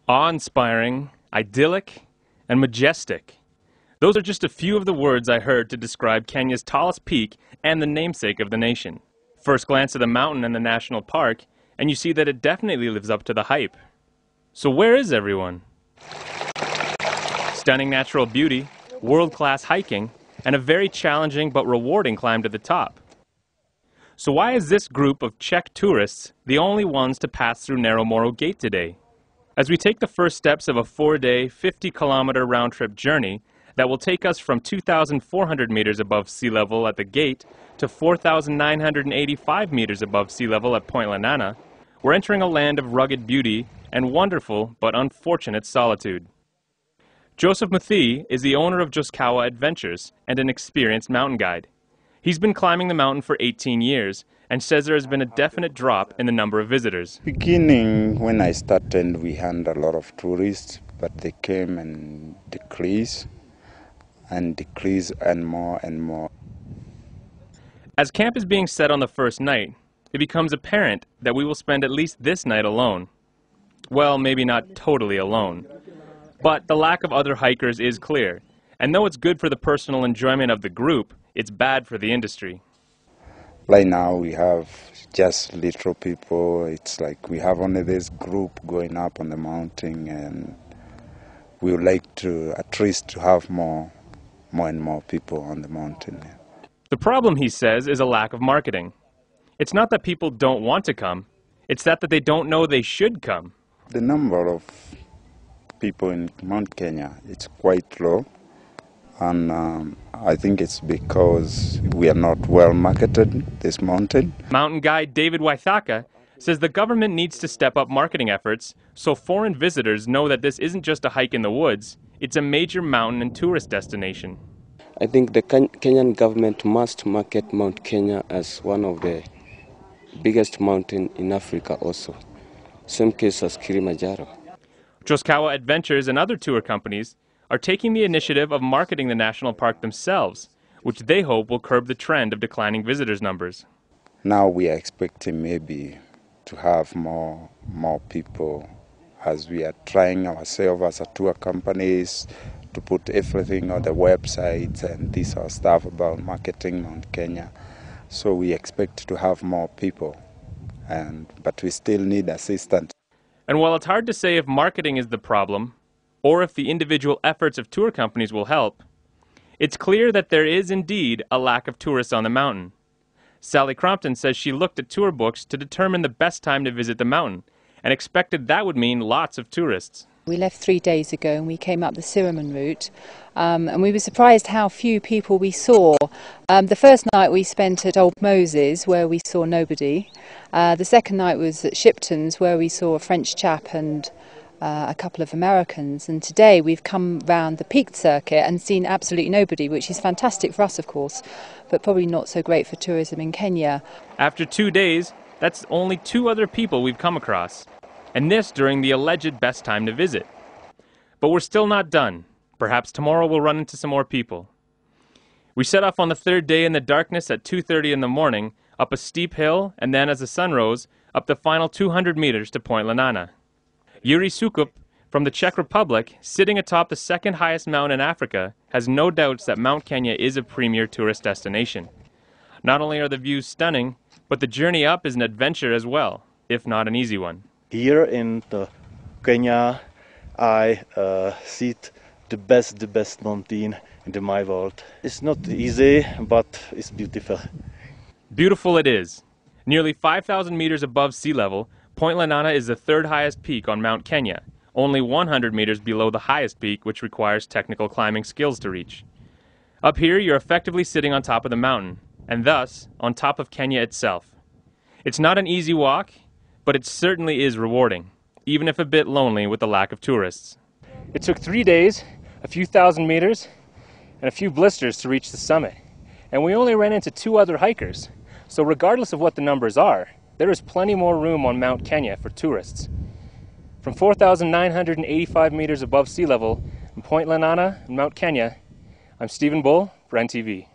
Awe-inspiring, idyllic, and majestic. Those are just a few of the words I heard to describe Kenya's tallest peak and the namesake of the nation. First glance at the mountain and the national park, and you see that it definitely lives up to the hype. So where is everyone? Stunning natural beauty, world-class hiking, and a very challenging but rewarding climb to the top. So why is this group of Czech tourists the only ones to pass through Narrow Moro Gate today? As we take the first steps of a 4-day, 50-kilometer round-trip journey that will take us from 2,400 meters above sea level at the gate to 4,985 meters above sea level at Point Lenana, we're entering a land of rugged beauty and wonderful but unfortunate solitude. Joseph Muthi is the owner of Joskawa Adventures and an experienced mountain guide. He's been climbing the mountain for 18 years and says there has been a definite drop in the number of visitors. Beginning when I started, we had a lot of tourists, but they came and decreased and more and more. As camp is being set on the first night, it becomes apparent that we will spend at least this night alone. Well, maybe not totally alone. But the lack of other hikers is clear, and though it's good for the personal enjoyment of the group, it's bad for the industry. Right now we have just little people. It's like we have only this group going up on the mountain, and we would like to at least to have more and more people on the mountain. The problem, he says, is a lack of marketing. It's not that people don't want to come, it's that they don't know they should come. The number of people in Mount Kenya, it's quite low, and I think it's because we are not well marketed, this mountain. Mountain guide David Waithaka says the government needs to step up marketing efforts so foreign visitors know that this isn't just a hike in the woods, it's a major mountain and tourist destination. I think the Kenyan government must market Mount Kenya as one of the biggest mountains in Africa also. Same case as Kilimanjaro. Joskawa Adventures and other tour companies are taking the initiative of marketing the national park themselves, which they hope will curb the trend of declining visitors' numbers. Now we are expecting maybe to have more people, as we are trying ourselves as a tour companies to put everything on the websites and this sort of stuff about marketing Mount Kenya. So we expect to have more people, but we still need assistance. And while it's hard to say if marketing is the problem, or if the individual efforts of tour companies will help, it's clear that there is indeed a lack of tourists on the mountain. Sally Crompton says she looked at tour books to determine the best time to visit the mountain, and expected that would mean lots of tourists. We left 3 days ago and we came up the Siriman route, and we were surprised how few people we saw. The first night we spent at Old Moses, where we saw nobody. The second night was at Shipton's, where we saw a French chap and a couple of Americans. And today we've come round the peaked circuit and seen absolutely nobody, which is fantastic for us, of course, but probably not so great for tourism in Kenya. After 2 days, that's only 2 other people we've come across, and this during the alleged best time to visit. But we're still not done. Perhaps tomorrow we'll run into some more people. We set off on the 3rd day in the darkness at 2:30 in the morning, up a steep hill, and then as the sun rose, up the final 200 meters to Point Lenana. Yuri Sukup, from the Czech Republic, sitting atop the 2nd highest mountain in Africa, has no doubts that Mount Kenya is a premier tourist destination. Not only are the views stunning, but the journey up is an adventure as well, if not an easy one. Here in Kenya, I see the best mountain in my world. It's not easy, but it's beautiful. Beautiful it is. Nearly 5,000 meters above sea level, Point Lenana is the 3rd highest peak on Mount Kenya, only 100 meters below the highest peak, which requires technical climbing skills to reach. Up here, you're effectively sitting on top of the mountain, and thus, on top of Kenya itself. It's not an easy walk, but it certainly is rewarding, even if a bit lonely with the lack of tourists. It took 3 days, a few thousand meters, and a few blisters to reach the summit. And we only ran into 2 other hikers. So regardless of what the numbers are, there is plenty more room on Mount Kenya for tourists. From 4,985 meters above sea level in Point Lenana and Mount Kenya, I'm Stephen Bull for NTV.